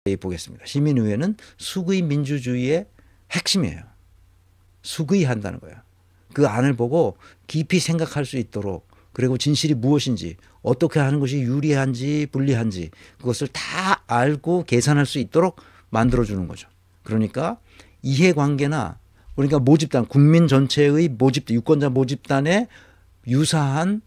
보겠습니다. 시민의회는 수의 민주주의의 핵심이에요. 수의한다는 거예요. 그 안을 보고 깊이 생각할 수 있도록, 그리고 진실이 무엇인지, 어떻게 하는 것이 유리한지 불리한지 그것을 다 알고 계산할 수 있도록 만들어주는 거죠. 그러니까 이해관계나, 그러니까 모집단, 국민 전체의 모집단, 유권자 모집단에 유사한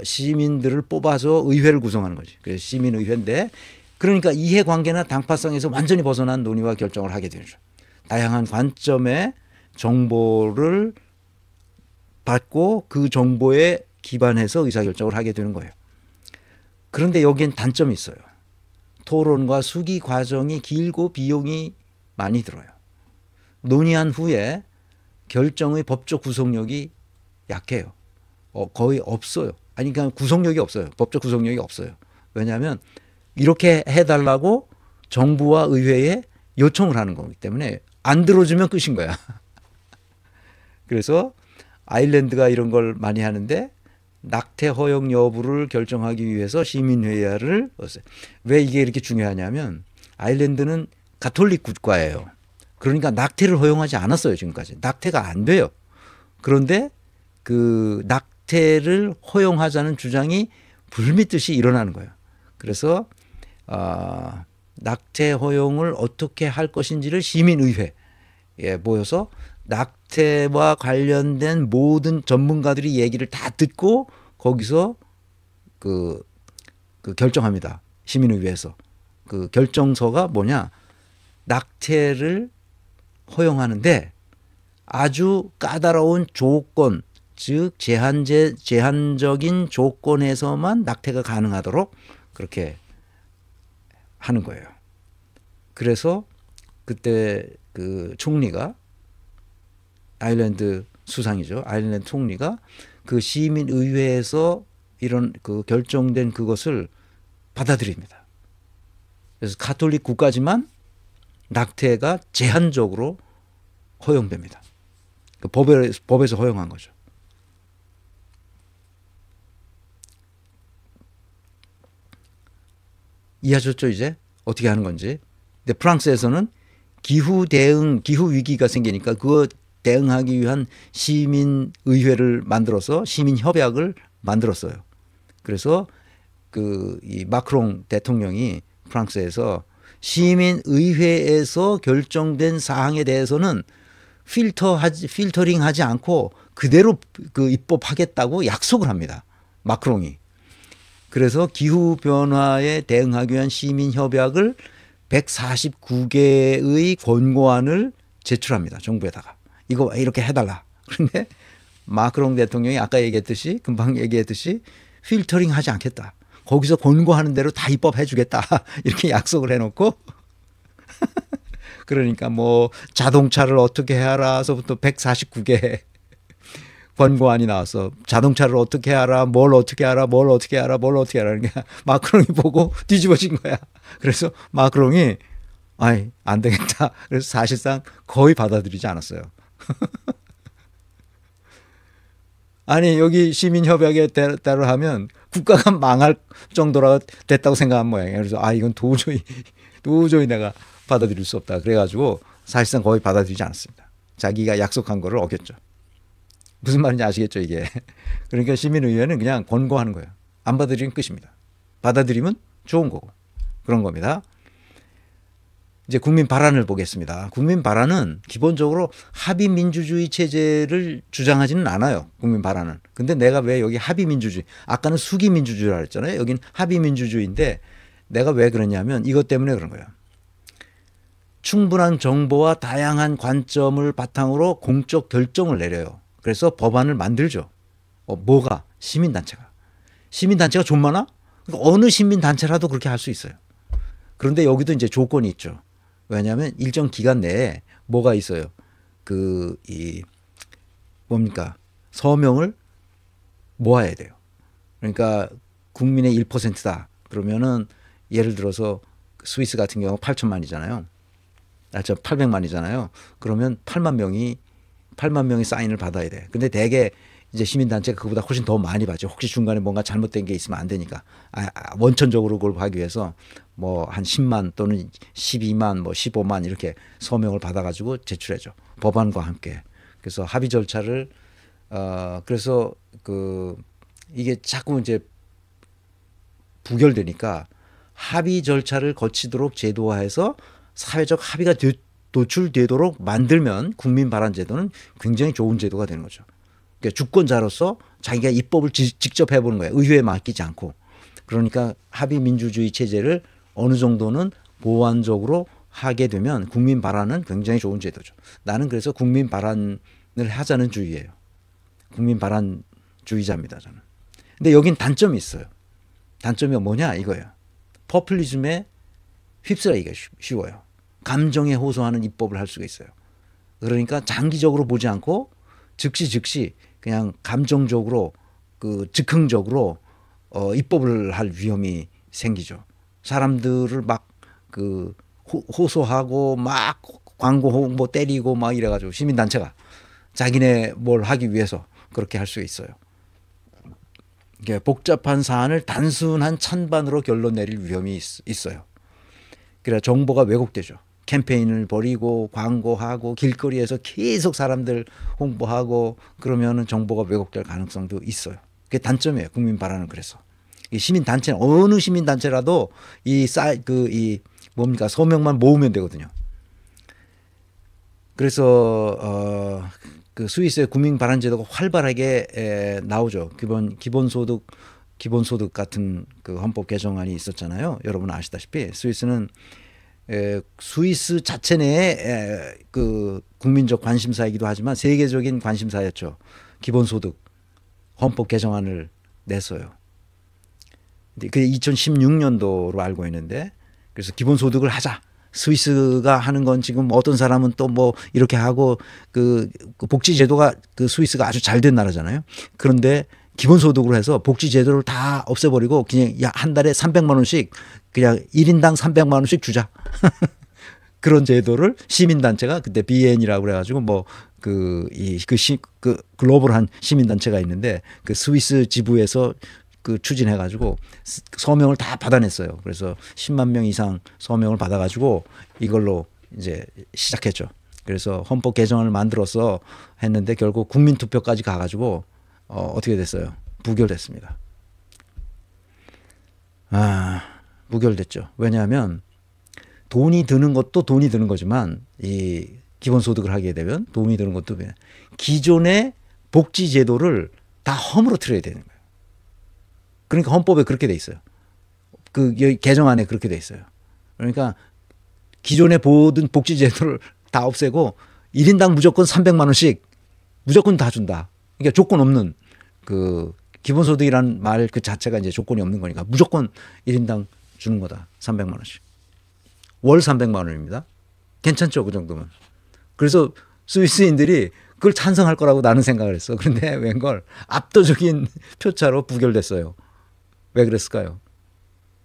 시민들을 뽑아서 의회를 구성하는 거지. 그래서 시민의회인데, 그러니까 이해관계나 당파성에서 완전히 벗어난 논의와 결정을 하게 되죠. 다양한 관점의 정보를 받고 그 정보에 기반해서 의사결정을 하게 되는 거예요. 그런데 여기엔 단점이 있어요. 토론과 수기 과정이 길고 비용이 많이 들어요. 논의한 후에 결정의 법적 구속력이 약해요. 거의 없어요. 아니, 그러니까 구속력이 없어요. 법적 구속력이 없어요. 왜냐하면 이렇게 해달라고 정부와 의회에 요청을 하는 거기 때문에 안 들어주면 끝인 거야. 그래서 아일랜드가 이런 걸 많이 하는데, 낙태 허용 여부를 결정하기 위해서 시민회의를 했어요. 왜 이게 이렇게 중요하냐면, 아일랜드는 가톨릭 국가예요. 그러니까 낙태를 허용하지 않았어요, 지금까지. 낙태가 안 돼요. 그런데 그 낙태를 허용하자는 주장이 불미듯이 일어나는 거예요. 그래서 낙태 허용을 어떻게 할 것인지를 시민의회에 모여서 낙태와 관련된 모든 전문가들이 얘기를 다 듣고 거기서 그 결정합니다. 시민의회에서. 그 결정서가 뭐냐? 낙태를 허용하는데 아주 까다로운 조건, 즉 제한적인 조건에서만 낙태가 가능하도록 그렇게 하는 거예요. 그래서 그때 그 총리가, 아일랜드 수상이죠. 아일랜드 총리가 그 시민의회에서 이런 그 결정된 그것을 받아들입니다. 그래서 가톨릭 국가지만 낙태가 제한적으로 허용됩니다. 그 법에서 허용한 거죠. 이해하셨죠, 이제? 어떻게 하는 건지. 근데 프랑스에서는 기후 위기가 생기니까 그거 대응하기 위한 시민의회를 만들어서 시민협약을 만들었어요. 그래서 이 마크롱 대통령이 프랑스에서 시민의회에서 결정된 사항에 대해서는 필터링하지 않고 그대로 그 입법하겠다고 약속을 합니다. 마크롱이. 그래서 기후변화에 대응하기 위한 시민협약을 149개의 권고안을 제출합니다. 정부에다가. 이거 이렇게 해달라. 그런데 마크롱 대통령이 아까 얘기했듯이, 금방 얘기했듯이 필터링 하지 않겠다. 거기서 권고하는 대로 다 입법해 주겠다. 이렇게 약속을 해놓고 그러니까 뭐 자동차를 어떻게 하라서부터 149개 권고안이 나왔어. 자동차를 어떻게 하라, 뭘 어떻게 하라, 뭘 어떻게 하라, 뭘 어떻게 하라는 게 마크롱이 보고 뒤집어진 거야. 그래서 마크롱이 안 되겠다. 그래서 사실상 거의 받아들이지 않았어요. 아니, 여기 시민협약에 따로 하면 국가가 망할 정도로 됐다고 생각한 모양이에요. 그래서 이건 도저히 내가 받아들일 수 없다. 그래가지고 사실상 거의 받아들이지 않았습니다. 자기가 약속한 거를 어겼죠. 무슨 말인지 아시겠죠, 이게? 그러니까 시민의회는 그냥 권고하는 거예요. 안 받아들이면 끝입니다. 받아들이면 좋은 거고. 그런 겁니다. 이제 국민 발안을 보겠습니다. 국민 발안은 기본적으로 합의 민주주의 체제를 주장하지는 않아요. 국민 발안은. 근데 내가 왜 여기 합의 민주주의, 아까는 수기 민주주의라고 했잖아요. 여긴 합의 민주주의인데 내가 왜 그러냐면 이것 때문에 그런 거예요. 충분한 정보와 다양한 관점을 바탕으로 공적 결정을 내려요. 그래서 법안을 만들죠. 뭐가? 시민단체가. 시민단체가 좀 많아? 그러니까 어느 시민단체라도 그렇게 할 수 있어요. 그런데 여기도 이제 조건이 있죠. 왜냐하면 일정 기간 내에 뭐가 있어요. 뭡니까? 서명을 모아야 돼요. 그러니까 국민의 1%다. 그러면은 예를 들어서 스위스 같은 경우 8천만이잖아요. 800만이잖아요. 그러면 8만 명이 사인을 받아야 돼. 근데 대개 이제 시민단체가 그보다 훨씬 더 많이 받죠. 혹시 중간에 뭔가 잘못된 게 있으면 안 되니까. 원천적으로 그걸 하기 위해서 뭐 한 10만 또는 12만 뭐 15만 이렇게 서명을 받아가지고 제출해줘. 법안과 함께. 그래서 합의 절차를 그래서 이게 자꾸 이제 부결되니까 합의 절차를 거치도록 제도화해서 사회적 합의가 도출되도록 만들면 국민 발안 제도는 굉장히 좋은 제도가 되는 거죠. 그러니까 주권자로서 자기가 입법을 직접 해보는 거예요. 의회에 맡기지 않고. 그러니까 합의 민주주의 체제를 어느 정도는 보완적으로 하게 되면 국민 발안은 굉장히 좋은 제도죠. 나는 그래서 국민 발안을 하자는 주의예요. 국민 발안주의자입니다, 저는. 근데 여긴 단점이 있어요. 단점이 뭐냐 이거예요. 포퓰리즘에 휩쓸리기가 쉬워요. 감정에 호소하는 입법을 할 수가 있어요. 그러니까 장기적으로 보지 않고 즉시 그냥 감정적으로 즉흥적으로 입법을 할 위험이 생기죠. 사람들을 막 호소하고 막 광고 홍보 때리고 막 이래가지고 시민단체가 자기네 뭘 하기 위해서 그렇게 할 수 있어요. 복잡한 사안을 단순한 찬반으로 결론 내릴 위험이 있어요. 그래서 정보가 왜곡되죠. 캠페인을 벌이고 광고하고 길거리에서 계속 사람들 홍보하고 그러면은 정보가 왜곡될 가능성도 있어요. 그게 단점이에요. 국민 발언은. 그래서 이 시민단체는 어느 시민단체라도 이 서명만 모으면 되거든요. 그래서 스위스의 국민 발언 제도가 활발하게 나오죠. 기본소득 같은 헌법 개정안이 있었잖아요. 여러분 아시다시피 스위스는 스위스 자체 내에 국민적 관심사이기도 하지만 세계적인 관심사였죠. 기본소득 헌법 개정안을 냈어요. 그게 2016년도로 알고 있는데, 그래서 기본소득을 하자. 스위스가 하는 건 지금 어떤 사람은 또 뭐 이렇게 하고 복지제도가 스위스가 아주 잘 된 나라잖아요. 그런데 기본소득으로 해서 복지제도를 다 없애버리고 그냥 한 달에 300만 원씩 그냥 1인당 300만 원씩 주자. 그런 제도를 시민단체가 그때 BN이라고 그래가지고 뭐 글로벌한 시민단체가 있는데 그 스위스 지부에서 추진해가지고 서명을 다 받아냈어요. 그래서 10만 명 이상 서명을 받아가지고 이걸로 이제 시작했죠. 그래서 헌법 개정안을 만들어서 했는데 결국 국민투표까지 가가지고 어떻게 됐어요? 부결됐습니다. 부결됐죠. 왜냐하면 돈이 드는 것도 돈이 드는 거지만 이 기본소득을 하게 되면 돈이 드는 것도 기존의 복지제도를 다 허물어뜨려야 되는 거예요. 그러니까 헌법에 그렇게 돼 있어요. 개정안에 그렇게 돼 있어요. 그러니까 기존의 모든 복지제도를 다 없애고 1인당 무조건 300만 원씩 무조건 다 준다. 그러니까 조건 없는 기본소득이라는 말 그 자체가 이제 조건이 없는 거니까 무조건 1인당 주는 거다. 300만 원씩. 월 300만 원입니다. 괜찮죠, 그 정도면. 그래서 스위스인들이 그걸 찬성할 거라고 나는 생각을 했어. 그런데 웬걸 압도적인 표차로 부결됐어요. 왜 그랬을까요?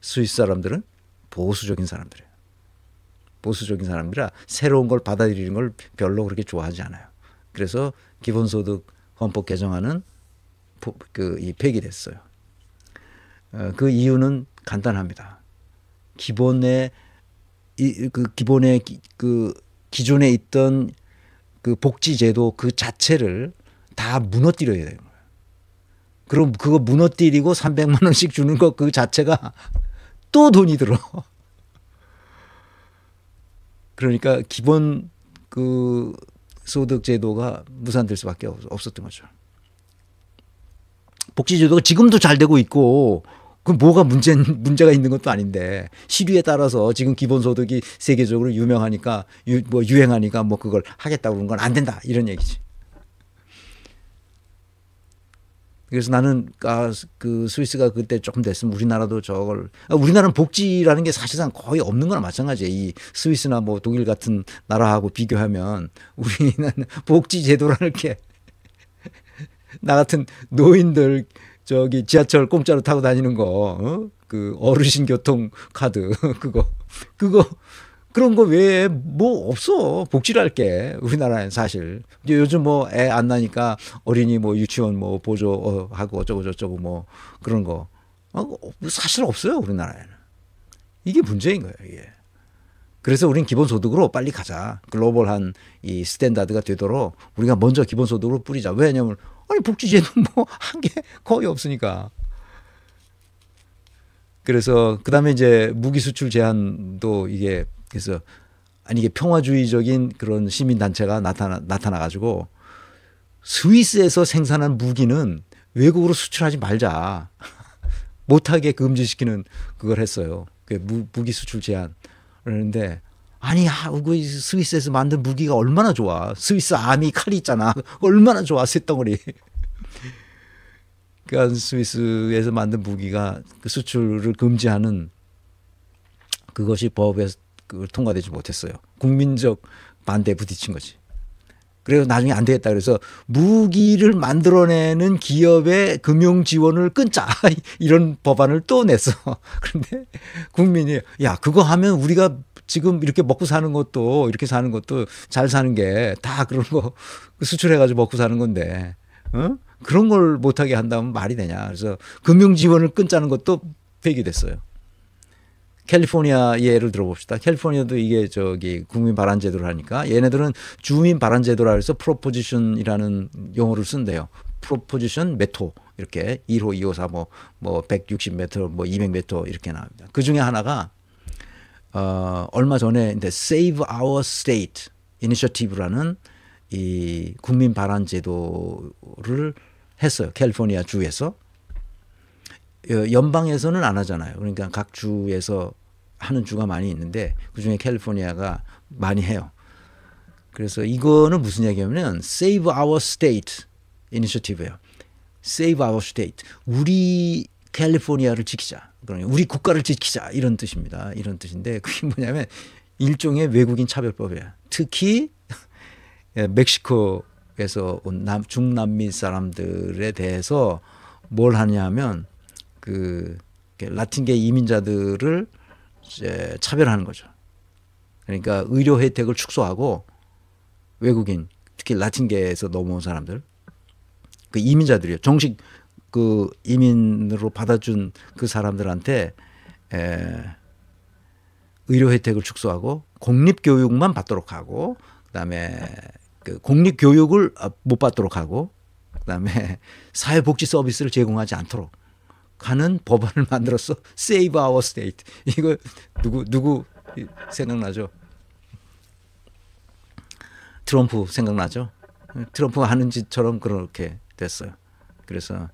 스위스 사람들은 보수적인 사람들이에요. 보수적인 사람들이라 새로운 걸 받아들이는 걸 별로 그렇게 좋아하지 않아요. 그래서 기본소득 헌법 개정안은 폐기됐어요. 그 이유는 간단합니다. 기존에 있던 복지제도 그 자체를 다 무너뜨려야 되는 거예요. 그럼 그거 무너뜨리고 300만 원씩 주는 것 그 자체가 또 돈이 들어. 그러니까 기본 소득 제도가 무산될 수밖에 없었던 거죠. 복지제도가 지금도 잘 되고 있고 그 뭐가 문제가 있는 것도 아닌데 시류에 따라서 지금 기본소득이 세계적으로 유명하니까 유행하니까 뭐 그걸 하겠다고 그런 건 안 된다 이런 얘기지. 그래서 나는 스위스가 그때 조금 됐으면 우리나라도 우리나라는 복지라는 게 사실상 거의 없는 거나 마찬가지예요. 이 스위스나 뭐 독일 같은 나라하고 비교하면 우리는 복지 제도라는 게 나 같은 노인들 지하철 공짜로 타고 다니는 거, 어르신 교통 카드 그거 그런 거 외에 뭐 없어. 복지할 게 우리나라엔 사실. 이제 요즘 뭐 애 안 나니까 어린이 뭐 유치원 뭐 보조하고 어쩌고 저쩌고 뭐 그런 거 사실 없어요 우리나라에는. 이게 문제인 거예요 이게. 그래서 우린 기본소득으로 빨리 가자. 글로벌한 이 스탠다드가 되도록 우리가 먼저 기본소득으로 뿌리자. 왜냐하면 아니 복지제도 뭐 한 게 거의 없으니까. 그래서 그다음에 이제 무기 수출 제한도 이게 그래서 아니 이게 평화주의적인 그런 시민 단체가 나타나 가지고 스위스에서 생산한 무기는 외국으로 수출하지 말자. 못하게 금지시키는 그걸 했어요. 그 무기 수출 제한. 그러는데 아니 그 스위스에서 만든 무기가 얼마나 좋아. 스위스 아미 칼이 있잖아. 얼마나 좋아 쇳덩어리. 그러니까 스위스에서 만든 무기가 그 수출을 금지하는 그것이 법에 통과되지 못했어요. 국민적 반대에 부딪힌 거지. 그래서 나중에 안 되겠다 그래서 무기를 만들어내는 기업의 금융 지원을 끊자 이런 법안을 또 냈어. 그런데 국민이 야 그거 하면 우리가 지금 이렇게 먹고 사는 것도 이렇게 사는 것도 잘 사는 게 다 그런 거 수출해가지고 먹고 사는 건데 그런 걸 못하게 한다면 말이 되냐. 그래서 금융 지원을 끊자는 것도 폐기됐어요. 캘리포니아 예를 들어봅시다. 캘리포니아도 이게 저기 국민 발안 제도를 하니까 얘네들은 주민 발안 제도라 해서 프로포지션이라는 용어를 쓴대요. 프로포지션 메토 이렇게 1호, 2호, 3호 뭐 160m, 뭐 200m 이렇게 나옵니다. 그 중에 하나가 얼마 전에 이제 Save Our State Initiative라는 이 국민 발안 제도를 했어요. 캘리포니아 주에서. 연방에서는 안 하잖아요. 그러니까 각 주에서 하는 주가 많이 있는데 그중에 캘리포니아가 많이 해요. 그래서 이거는 무슨 얘기냐면 Save Our State Initiative예요. Save Our State. 우리 캘리포니아를 지키자. 그러니까 우리 국가를 지키자 이런 뜻입니다. 이런 뜻인데 그게 뭐냐면 일종의 외국인 차별법이에요. 특히 멕시코에서 온 중남미 사람들에 대해서 뭘 하냐면 그 라틴계 이민자들을 이제 차별하는 거죠. 그러니까 의료 혜택을 축소하고 외국인 특히 라틴계에서 넘어온 사람들 그 이민자들이요. 정식 그 이민으로 받아준 그 사람들한테 의료 혜택을 축소하고 공립 교육만 받도록 하고 그다음에 그 공립 교육을 못 받도록 하고 그다음에 사회복지 서비스를 제공하지 않도록 하는 법안을 만들었어. Save Our State. 이거 누구 생각나죠? 트럼프 생각나죠? 트럼프가 하는 짓처럼 그렇게 됐어요. 그래서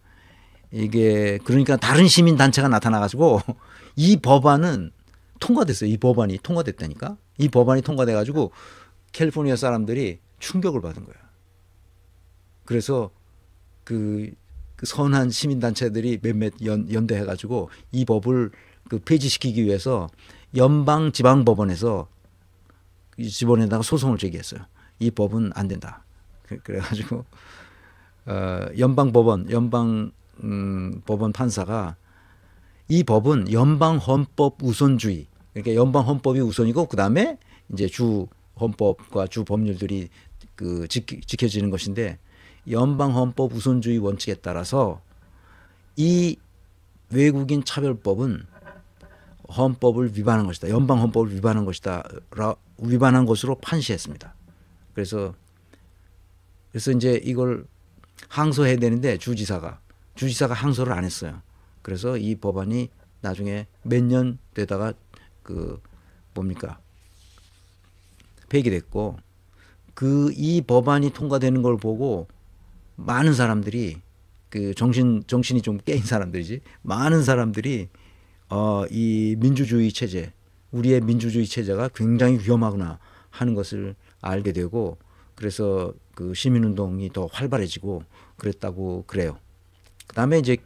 이게 그러니까 다른 시민 단체가 나타나가지고 이 법안은 통과됐어요. 이 법안이 통과됐다니까. 이 법안이 통과돼가지고 캘리포니아 사람들이 충격을 받은 거야. 그래서 그 선한 시민단체들이 몇몇 연대해가지고 이 법을 그 폐지시키기 위해서 연방 지방법원에서 지번에다가 소송을 제기했어요. 이 법은 안 된다. 그래가지고 연방 법원 판사가 이 법은 연방 헌법 우선주의, 그러니까 연방 헌법이 우선이고 그 다음에 이제 주 헌법과 주 법률들이 그 지켜지는 것인데 연방 헌법 우선주의 원칙에 따라서 이 외국인 차별법은 헌법을 위반한 것이다. 연방 헌법을 위반한 것이다. 위반한 것으로 판시했습니다. 그래서 이제 이걸 항소해야 되는데 주지사가 항소를 안 했어요. 그래서 이 법안이 나중에 몇 년 되다가 그 뭡니까 폐기됐고 이 법안이 통과되는 걸 보고 많은 사람들이 그 정신이 좀 깨인 사람들이지 많은 사람들이 이 민주주의 체제 우리의 민주주의 체제가 굉장히 위험하구나 하는 것을 알게 되고 그래서 그 시민운동이 더 활발해지고 그랬다고 그래요. 그다음에 이제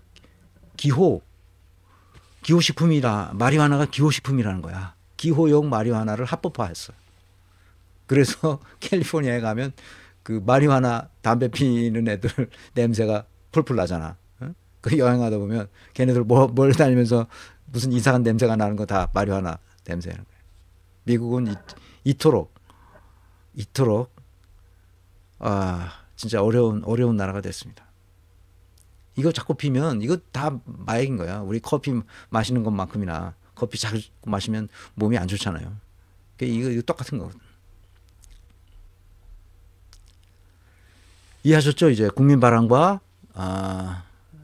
기호식품이라 마리화나가 기호식품이라는 거야. 기호용 마리화나를 합법화했어. 그래서 캘리포니아에 가면 그 마리화나 담배 피는 애들 냄새가 풀풀 나잖아. 그 여행하다 보면 걔네들 뭘 다니면서 무슨 이상한 냄새가 나는 거 다 마리화나 냄새라는 거야. 미국은 이토록 진짜 어려운 나라가 됐습니다. 이거 자꾸 피면 이거 다 마약인 거야. 우리 커피 마시는 것만큼이나 커피 자꾸 마시면 몸이 안 좋잖아요. 이거 똑같은 거거든. 이해하셨죠? 이제 국민 바람과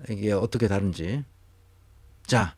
이게 어떻게 다른지. 자,